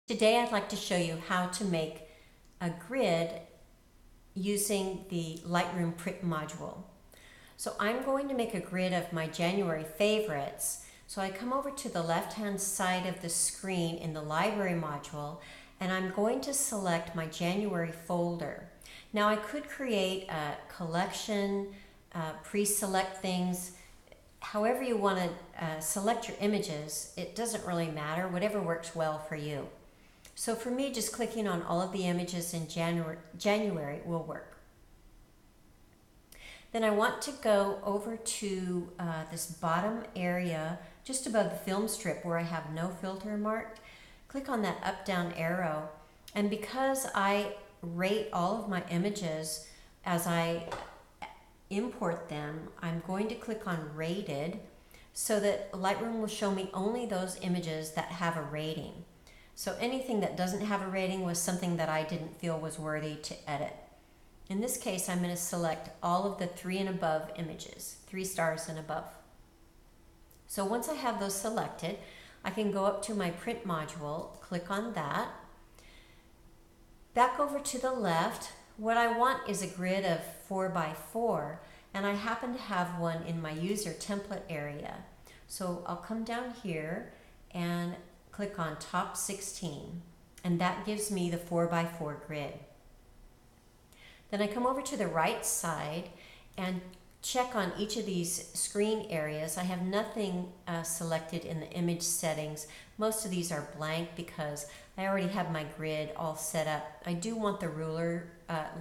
Today I'd like to show you how to make a grid using the Lightroom Print module. So I'm going to make a grid of my January favorites. So I come over to the left-hand side of the screen in the library module, and I'm going to select my January folder. Now I could create a collection, pre-select things, however you want to select your images. It doesn't really matter, whatever works well for you. So for me, just clicking on all of the images in January will work. Then I want to go over to this bottom area just above the film strip where I have no filter marked. Click on that up-down arrow, and because I rate all of my images as I import them, I'm going to click on rated so that Lightroom will show me only those images that have a rating. So anything that doesn't have a rating was something that I didn't feel was worthy to edit. In this case, I'm going to select all of the 3 and above images, 3 stars and above. So once I have those selected, I can go up to my print module, click on that. Back over to the left, what I want is a grid of 4x4, and I happen to have one in my user template area. So I'll come down here and click on top 16, and that gives me the 4x4 grid. Then I come over to the right side and check on each of these screen areas. I have nothing selected in the image settings. Most of these are blank because I already have my grid all set up. I do want the ruler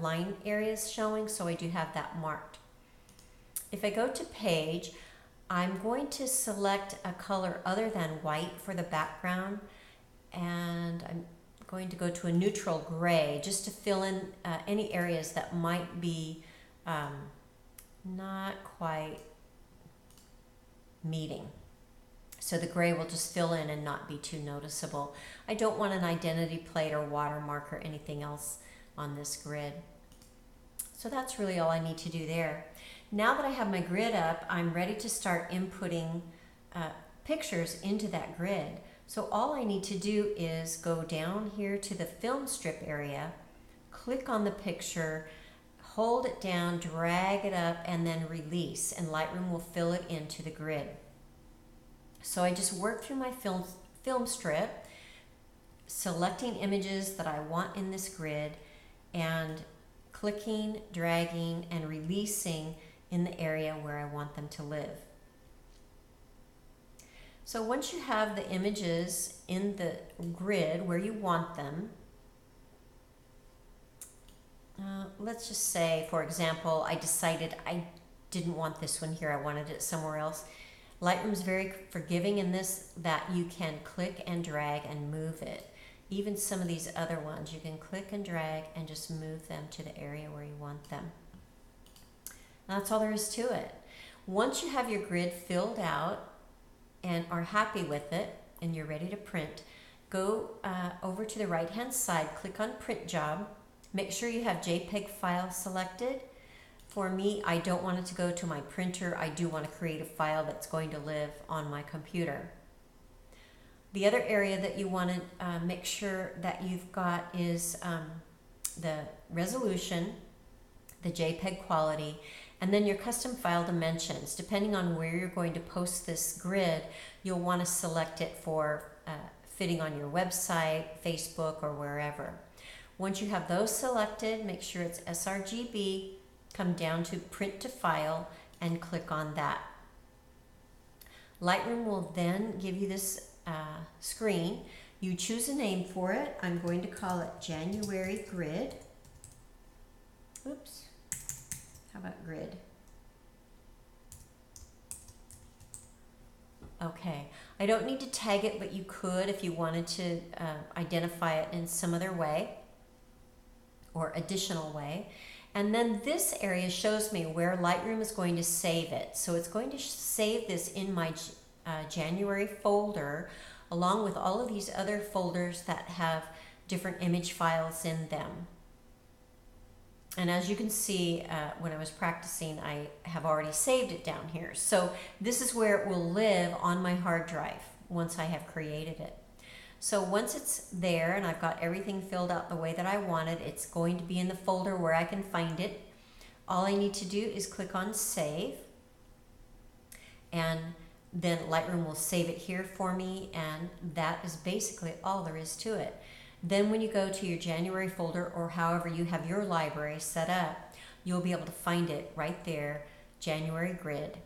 line areas showing, so I do have that marked. If I go to page, I'm going to select a color other than white for the background, and I'm going to go to a neutral gray just to fill in any areas that might be not quite meeting. So the gray will just fill in and not be too noticeable. I don't want an identity plate or watermark or anything else on this grid. So that's really all I need to do there. Now that I have my grid up, I'm ready to start inputting pictures into that grid. So all I need to do is go down here to the film strip area, click on the picture, hold it down, drag it up, and then release, and Lightroom will fill it into the grid. So I just work through my film strip, selecting images that I want in this grid, and clicking, dragging, and releasing in the area where I want them to live. So once you have the images in the grid where you want them, let's just say, for example, I decided I didn't want this one here, I wanted it somewhere else. Lightroom's very forgiving in this, that you can click and drag and move it. Even some of these other ones, you can click and drag and just move them to the area where you want them. That's all there is to it. Once you have your grid filled out and are happy with it and you're ready to print, go over to the right hand side, click on print job, make sure you have JPEG file selected. For me, I don't want it to go to my printer. I do want to create a file that's going to live on my computer. The other area that you want to make sure that you've got is the resolution, the JPEG quality, and then your custom file dimensions. Depending on where you're going to post this grid, you'll want to select it for fitting on your website, Facebook, or wherever. Once you have those selected, make sure it's sRGB, come down to print to file, and click on that. Lightroom will then give you this screen. You choose a name for it. I'm going to call it January Grid. Oops. How about grid? Okay. I don't need to tag it, but you could if you wanted to identify it in some other way or additional way. And then this area shows me where Lightroom is going to save it. So it's going to save this in my January folder, along with all of these other folders that have different image files in them. And as you can see, when I was practicing, I have already saved it down here. So this is where it will live on my hard drive once I have created it. So once it's there and I've got everything filled out the way that I wanted, it's going to be in the folder where I can find it. All I need to do is click on Save, and then Lightroom will save it here for me, and that is basically all there is to it. Then when you go to your January folder, or however you have your library set up, you'll be able to find it right there, January grid.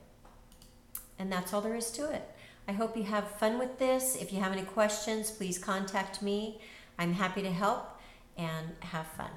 And that's all there is to it. I hope you have fun with this. If you have any questions, please contact me. I'm happy to help, and have fun.